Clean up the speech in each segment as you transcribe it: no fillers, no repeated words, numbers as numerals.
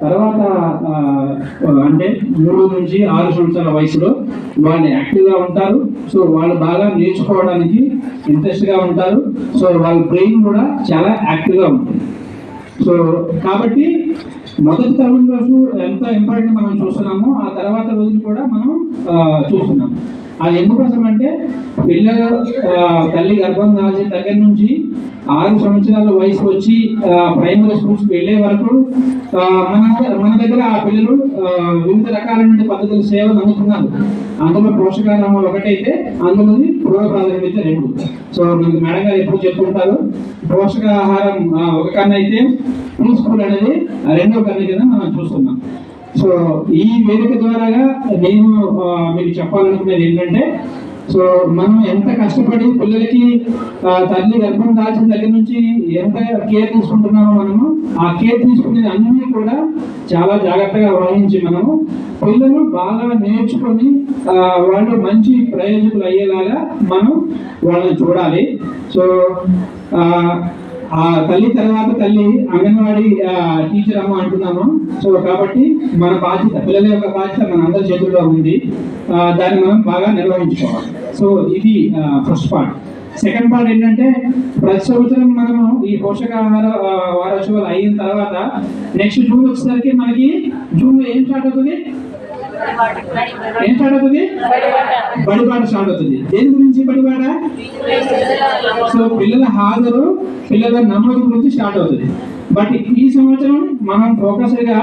తర్వాత అంటే 3 నుంచి 6 సంవత్సరాల వయసులో వాళ్ళు యాక్టివ్గా ఉంటారు. సో వాళ్ళు బాగా నేర్చుకోవడానికి ఇంట్రెస్ట్గా ఉంటారు. సో వాళ్ళ బ్రెయిన్ కూడా చాలా యాక్టివ్గా ఉంటుంది. సో కాబట్టి మొదటి తరం రోజు ఎంత ఇంపార్టెంట్ మనం చూస్తున్నామో ఆ తర్వాత రోజులు కూడా మనం చూస్తున్నాం. అది ఎందుకోసం అంటే పిల్లలు తల్లి గర్భం దాల్చిన దగ్గర నుంచి 6 సంవత్సరాల వయసు వచ్చి ప్రైమరీ స్కూల్స్కి వెళ్ళే వరకు మన దగ్గర ఆ పిల్లలు వివిధ రకాలైన పద్ధతుల సేవలు అందుతున్నారు. అందులో పోషకాహారం ఒకటైతే అందులోని పూర్వ ప్రాధాన్యత 2. సో మీకు మేడం గారు ఎప్పుడు చెప్పుకుంటారు, పోషకాహారం ఒక కన్నా అయితే ప్రీ స్కూల్ అనేది 2వ కన్నా కింద మనం చూస్తున్నాం. సో ఈ వేదిక ద్వారాగా నేను మీకు చెప్పాలనుకునేది ఏంటంటే, సో మనం ఎంత కష్టపడి పిల్లలకి తల్లి గర్భం దాల్చిన దగ్గర నుంచి ఎంత కేర్ తీసుకుంటున్నామో మనము ఆ కేర్ తీసుకునేది అన్నీ కూడా చాలా జాగ్రత్తగా వహించి మనము పిల్లలు బాగా నేర్చుకొని వాళ్ళు మంచి ప్రయోజకులు అయ్యేలాగా మనం వాళ్ళని చూడాలి. సో ఆ తల్లి తర్వాత తల్లి అంగన్వాడీ టీచర్ అమ్మ అంటున్నాము. సో కాబట్టి మన బాధ్యత, పిల్లల యొక్క బాధ్యత మన అందరి చేతుల్లో ఉంది. దాన్ని మనం బాగా నిర్వహించుకోవాలి. సో ఇది ఫస్ట్ పార్ట్. సెకండ్ పార్ట్ ఏంటంటే, ప్రతి సంవత్సరం మనము ఈ పోషకాహార వారోత్సవాలు అయిన తర్వాత నెక్స్ట్ జూన్ వచ్చేసరికి మనకి జూన్లో ఏం స్టార్ట్ అవుతుంది? బడిబాట స్టార్ట్ అవుతుంది. దేని గురించి బడిబాట? సో పిల్లల హాజరు, పిల్లల నమోదు గురించి స్టార్ట్ అవుతుంది. బట్ ఈ సంవత్సరం మనం ఫోకస్గా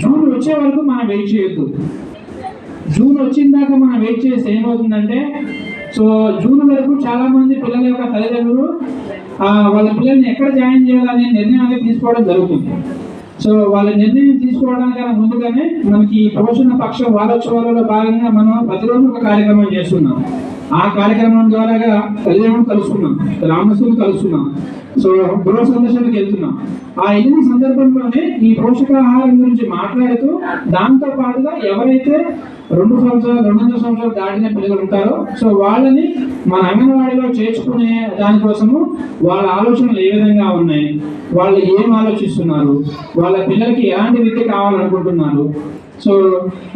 జూన్ వచ్చే వరకు మనం వెయిట్ చేయొద్దు. జూన్ వచ్చిన దాకా మనం వెయిట్ చేస్తే ఏమవుతుందంటే, సో జూన్ వరకు చాలా మంది పిల్లల యొక్క తల్లిదండ్రులు వాళ్ళ పిల్లల్ని ఎక్కడ జాయిన్ చేయాలనే నిర్ణయాలు తీసుకోవడం జరుగుతుంది. సో వాళ్ళ నిర్ణయం తీసుకోవడానికన్నా ముందుగానే మనకి పోషణ పక్ష వారోత్సవాలలో భాగంగా మనం ప్రతిరోజు ఒక కార్యక్రమం చేస్తున్నాం. ఆ కార్యక్రమం ద్వారాగా తల్లిదండ్రులు కలుసుకున్నాం, గ్రామస్తులు కలుసుకున్నాం, సో గృహ సందర్శనకు వెళ్తున్నాం. ఆ వెళ్ళిన సందర్భంలోనే ఈ పోషకాహారం గురించి మాట్లాడుతూ దాంతో పాటుగా ఎవరైతే 2 సంవత్సరాలు 2.5 సంవత్సరాలు దాటిన పిల్లలు ఉంటారో సో వాళ్ళని మన అంగన్వాడీలో చేర్చుకునే దానికోసము వాళ్ళ ఆలోచనలు ఏ విధంగా ఉన్నాయి, వాళ్ళు ఏం ఆలోచిస్తున్నారు, వాళ్ళ పిల్లలకి ఎలాంటి విద్య కావాలనుకుంటున్నారు, సో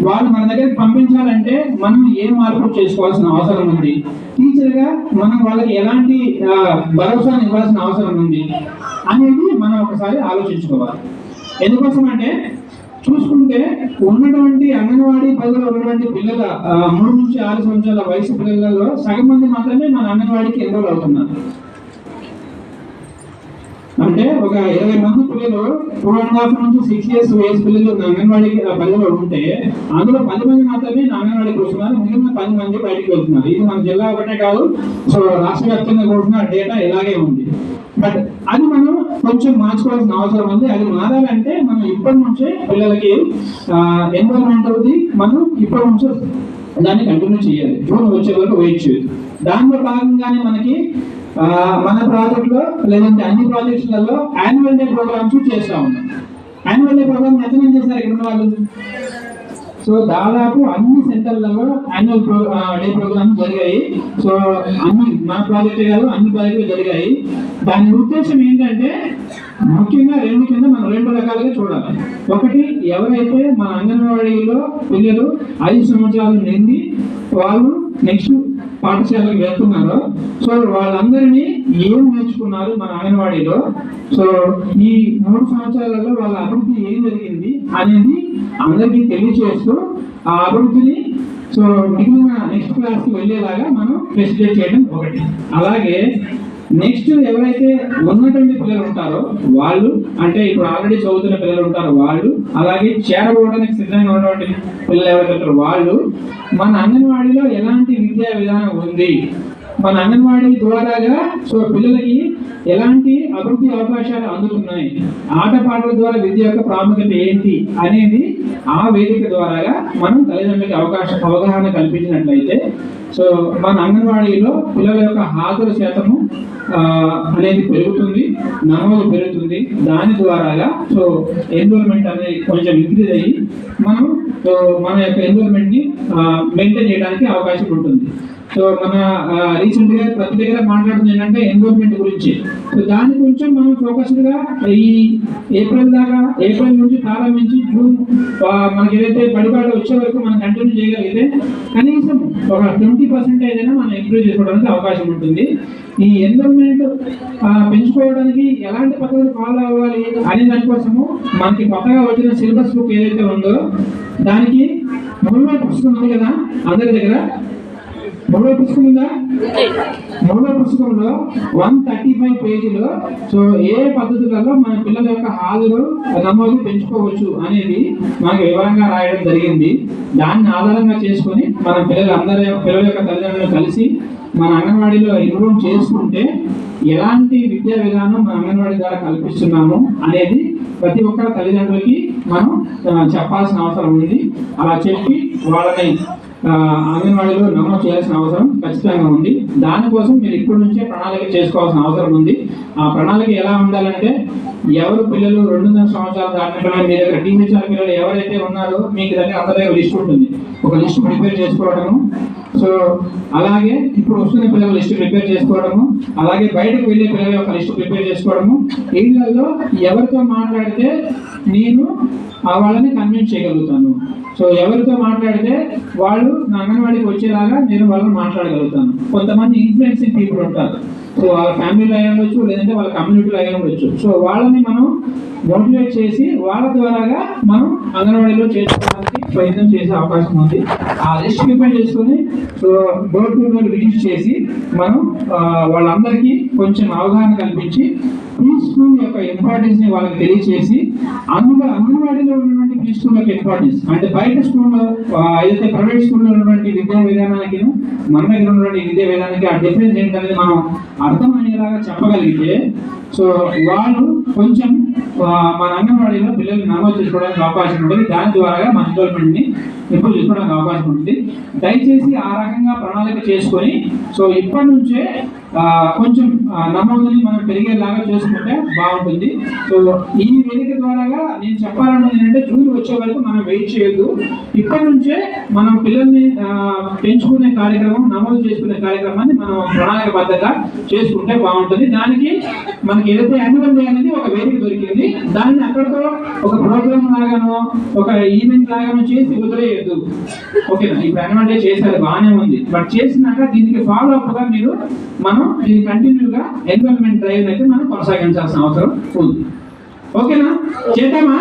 వాళ్ళు మన దగ్గరికి పంపించాలంటే మనం ఏం మార్పులు చేసుకోవాల్సిన అవసరం ఉంది, టీచర్గా మనం వాళ్ళకి ఎలాంటి భరోసాను ఇవ్వాల్సిన అవసరం ఉంది అనేది మనం ఒకసారి ఆలోచించుకోవాలి. ఎందుకోసం అంటే చూసుకుంటే ఉన్నటువంటి అంగన్వాడీ పరిధిలో ఉన్నటువంటి పిల్లల 3 నుంచి 6 సంవత్సరాల వయసు పిల్లలలో సగం మంది మాత్రమే మన అంగన్వాడీకి ఎన్రోల్ అవుతున్నారు. అంటే ఒక 20 మంది పిల్లలు 2.5 నుంచి 6 years వయసు పిల్లలు అంగన్వాడీ పరిధిలో ఉంటే అందులో 10 మంది మాత్రమే అంగన్వాడీకి వస్తున్నారు, మిగిలిన 10 మంది బయటకు వెళ్తున్నారు. ఇది మన జిల్లా ఒకటే కాదు, సో రాష్ట్ర వ్యాప్తంగా కూడా డేటా ఇలాగే ఉంది. బట్ అది మనం కొంచెం మార్చుకోవాల్సిన అవసరం ఉంది. అది మారాలంటే మనం ఇప్పటి నుంచే పిల్లలకి ఎన్రోల్మెంట్ అవుతుంది, మనం ఇప్పటి నుంచే దాన్ని కంటిన్యూ చేయాలి. జూన్ వచ్చే వరకు వెయిట్ చేయదు. దాంట్లో భాగంగానే మనకి మన ప్రాజెక్ట్లో లేదంటే అన్ని ప్రాజెక్ట్స్లలో యాన్యువల్ డే ప్రోగ్రామ్స్ చేస్తూ ఉన్నాం. యాన్యువల్ డే ప్రోగ్రామ్ ఎంతమంది చేశారు ఇక్కడ ఉన్న వాళ్ళు? సో దాదాపు అన్ని సెంటర్లలో యాన్యువల్ డే ప్రోగ్రామ్స్ జరిగాయి. సో అన్ని మన ప్రాజెక్టే కాదు, అన్ని ప్రాజెక్టులు జరిగాయి. దాని ఉద్దేశం ఏంటంటే ముఖ్యంగా 2 కింద మనం 2 రకాలుగా చూడాలి. ఒకటి, ఎవరైతే మన అంగన్వాడీలో పిల్లలు 5 సంవత్సరాలు నిండి వాళ్ళు నెక్స్ట్ పాఠశాలకు వెళ్తున్నారో సో వాళ్ళందరినీ ఏం నేర్చుకున్నారు మన అంగన్వాడీలో, సో ఈ 3 సంవత్సరాలలో వాళ్ళ అభివృద్ధి ఏం జరిగింది అనేది అందరికీ తెలియచేస్తూ ఆ అభివృద్ధిని సో మిగిలిన నెక్స్ట్ క్లాస్కి వెళ్ళేలాగా మనం ఫెసిలిటేట్ చేయడం ఒకటి. అలాగే నెక్స్ట్ ఎవరైతే ఉన్నటువంటి పిల్లలు ఉంటారో వాళ్ళు, అంటే ఇప్పుడు ఆల్రెడీ చదువుతున్న పిల్లలు ఉంటారో వాళ్ళు, అలాగే చేరబోవడానికి సిద్ధంగా ఉన్నటువంటి పిల్లలు ఎవరైతే ఉంటారో వాళ్ళు, మన అంగన్వాడీలో ఎలాంటి విద్యా విధానం ఉంది, మన అంగన్వాడీ ద్వారాగా సో పిల్లలకి ఎలాంటి అభివృద్ధి అవకాశాలు అందుతున్నాయి, ఆటపాటల ద్వారా విద్య యొక్క ప్రాముఖ్యత ఏంటి అనేది ఆ వేదిక ద్వారాగా మనం తల్లిదండ్రులకి అవగాహన కల్పించినట్లయితే సో మన అంగన్వాడీలో పిల్లల యొక్క హాజరు శాతము అనేది పెరుగుతుంది, నమోదు పెరుగుతుంది. దాని ద్వారాగా సో ఎన్రోల్మెంట్ అనేది కొంచెం ఇంక్రీజ్ అయ్యి మనం మన యొక్క ఎన్రోల్మెంట్ని మెయింటైన్ చేయడానికి అవకాశం ఉంటుంది. సో మన రీసెంట్ గా ప్రతి దగ్గర మాట్లాడుతుంది ఏంటంటే ఎన్రోల్మెంట్ గురించి. సో దాని కొంచెం మనం ఫోకస్డ్ గా ఈ ఏప్రిల్ నుంచి ప్రారంభించి జూన్ మనకి ఏదైతే బడిబాట వచ్చే వరకు మనం కంటిన్యూ చేయగలిగితే కనీసం ఒక 20% అయినా మనం ఇంప్రూవ్ చేసుకోవడానికి అవకాశం ఉంటుంది. ఈ ఎన్రోల్మెంట్ పెంచుకోవడానికి ఎలాంటి పద్ధతులు ఫాలో అవ్వాలి అనే దానికోసము మనకి కొత్తగా వచ్చిన సిలబస్ బుక్ ఏదైతే ఉందో దానికి మూడవ పుస్తకం ఉంది కదా అందరి దగ్గర. మూడవ పుస్తకం ఉందా? మూడవ పుస్తకంలో 135 పేజీలో సో ఏ పద్ధతులలో మన పిల్లల యొక్క హాజరు నమోదు పెంచుకోవచ్చు అనేది మనకు వివరంగా రాయడం జరిగింది. దాన్ని ఆధారంగా చేసుకొని మన పిల్లల యొక్క తల్లిదండ్రులు కలిసి మన అంగన్వాడీలో ఇన్వాల్వ్ చేసుకుంటే ఎలాంటి విద్యా విధానం మన అంగన్వాడీ ద్వారా కల్పిస్తున్నాము అనేది ప్రతి ఒక్క తల్లిదండ్రులకి మనం చెప్పాల్సిన అవసరం ఉంది. అలా చెప్పి వాళ్ళని అంగన్వాడీలో నమోదు చేయాల్సిన అవసరం ఖచ్చితంగా ఉంది. దానికోసం మీరు ఇప్పటి నుంచే ప్రణాళిక చేసుకోవాల్సిన అవసరం ఉంది. ఆ ప్రణాళిక ఎలా ఉండాలంటే ఎవరు పిల్లలు 2.5 సంవత్సరాలు దాటిన పిల్లలు మీ దగ్గర టీనేజర్ పిల్లలు ఎవరైతే ఉన్నారో మీకు దగ్గర అందరి దగ్గర లిస్ట్ ఉంటుంది. ఒక లిస్ట్ ప్రిపేర్ చేసుకోవడము, సో అలాగే ఇప్పుడు వస్తున్న పిల్లల లిస్ట్ ప్రిపేర్ చేసుకోవడము, అలాగే బయటకు వెళ్ళే పిల్లల యొక్క లిస్ట్ ప్రిపేర్ చేసుకోవడము. వీళ్ళల్లో ఎవరితో మాట్లాడితే నేను వాళ్ళని కన్విన్స్ చేయగలుగుతాను, సో ఎవరితో మాట్లాడితే వాళ్ళు నా అంగన్వాడీకి వచ్చేలాగా నేను వాళ్ళని మాట్లాడగలుగుతాను. కొంతమంది ఇన్ఫ్లుయెన్సింగ్ పీపుల్ ఉంటారు, సో వాళ్ళ ఫ్యామిలీలో అయి ఉండొచ్చు, లేదంటే వాళ్ళ కమ్యూనిటీలో అయి ఉండొచ్చు. సో వాళ్ళని మనం మోటివేట్ చేసి వాళ్ళ ద్వారాగా మనం అంగన్వాడీలో చేర్చుకోవడానికి ప్రయత్నం చేసే అవకాశం ఉంది. ఆ లిస్ట్ ప్రిపేర్ చేసుకొని so door to door visit చేసి మనం వాళ్ళందరికీ కొంచెం అవగాహన కల్పించి ప్రీ స్కూల్ యొక్క ఇంపార్టెన్స్ ని వాళ్ళకి తెలియచేసి అందులో అంగన్వాడీలో ఉన్నటువంటి ప్రీ స్కూల్ యొక్క ఇంపార్టెన్స్ అంటే బయట స్కూల్లో ఏదైతే ప్రైవేట్ స్కూల్లో ఉన్నటువంటి విద్యా విధానానికి మన దగ్గర ఉన్నటువంటి విద్యా విధానానికి ఆ డిఫరెన్స్ ఏంటనేది మనం అర్థమయ్యేలాగా చెప్పగలిగితే సో వాళ్ళు కొంచెం మన అంగన్వాడీలో పిల్లల్ని నమోదు చేసుకోవడానికి అవకాశం ఉంటుంది. దాని ద్వారా మన డెవలప్మెంట్ ని ఇంప్రూవ్ చేసుకోవడానికి అవకాశం ఉంటుంది. దయచేసి ఆ రకంగా ప్రణాళిక చేసుకొని సో ఇప్పటి నుంచే కొంచెం నమోదుని మనం పెరిగేలాగా చేసుకుంటే బాగుంటుంది. సో ఈ వేదిక ద్వారాగా నేను చెప్పాలన్నది ఏంటంటే జూన్ వచ్చే వరకు మనం వెయిట్ చేయొద్దు. ఇప్పటి నుంచే మనం పిల్లల్ని పెంచుకునే కార్యక్రమం, నమోదు చేసుకునే కార్యక్రమాన్ని మనం ప్రణాళికబద్ధంగా చేసుకుంటే బాగుంటుంది. దానికి మనకి ఏదైతే యాన్యువల్ డే అనేది ఒక వేదిక దొరికింది, దాన్ని అక్కడితో ఒక ప్రోగ్రామ్ లాగానో ఒక ఈవెంట్ లాగానో చేసి వదిలేయద్దు. ఓకేనా? ఇప్పుడు యాన్యువల్ డే చేశారు బాగానే ఉంది, బట్ చేసినాక దీనికి ఫాలో అప్ గా మీరు మనం దీన్ని కంటిన్యూగా ఎన్రోల్మెంట్ డ్రైవ్ అయితే మనం కొనసాగించాల్సిన అవసరం ఉంది. ఓకేనా? చేద్దామా?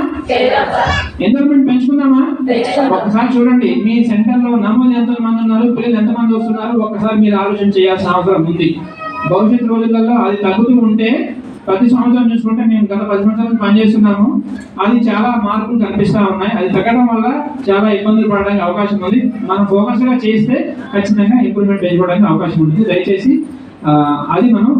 ఎన్రోల్మెంట్ పెంచుకుందామా? ఒక్కసారి చూడండి మీ సెంటర్ లో నమోదు ఎంతమంది ఉన్నారు, పిల్లలు ఎంతమంది వస్తున్నారు, ఒక్కసారి మీరు ఆలోచన చేయాల్సిన అవసరం ఉంది. భవిష్యత్తు రోజులలో అది తగ్గుతూ ఉంటే ప్రతి సంవత్సరం చూసుకుంటే మేము గత 10 సంవత్సరాలు పనిచేస్తున్నాము, అది చాలా మార్పులు కనిపిస్తూ ఉన్నాయి. అది తగ్గడం వల్ల చాలా ఇబ్బందులు పడడానికి అవకాశం ఉంది. మనం ఫోకస్ గా చేస్తే ఖచ్చితంగా ఇంప్రూవ్మెంట్ పెంచుకోవడానికి అవకాశం ఉంటుంది. దయచేసి అది మనం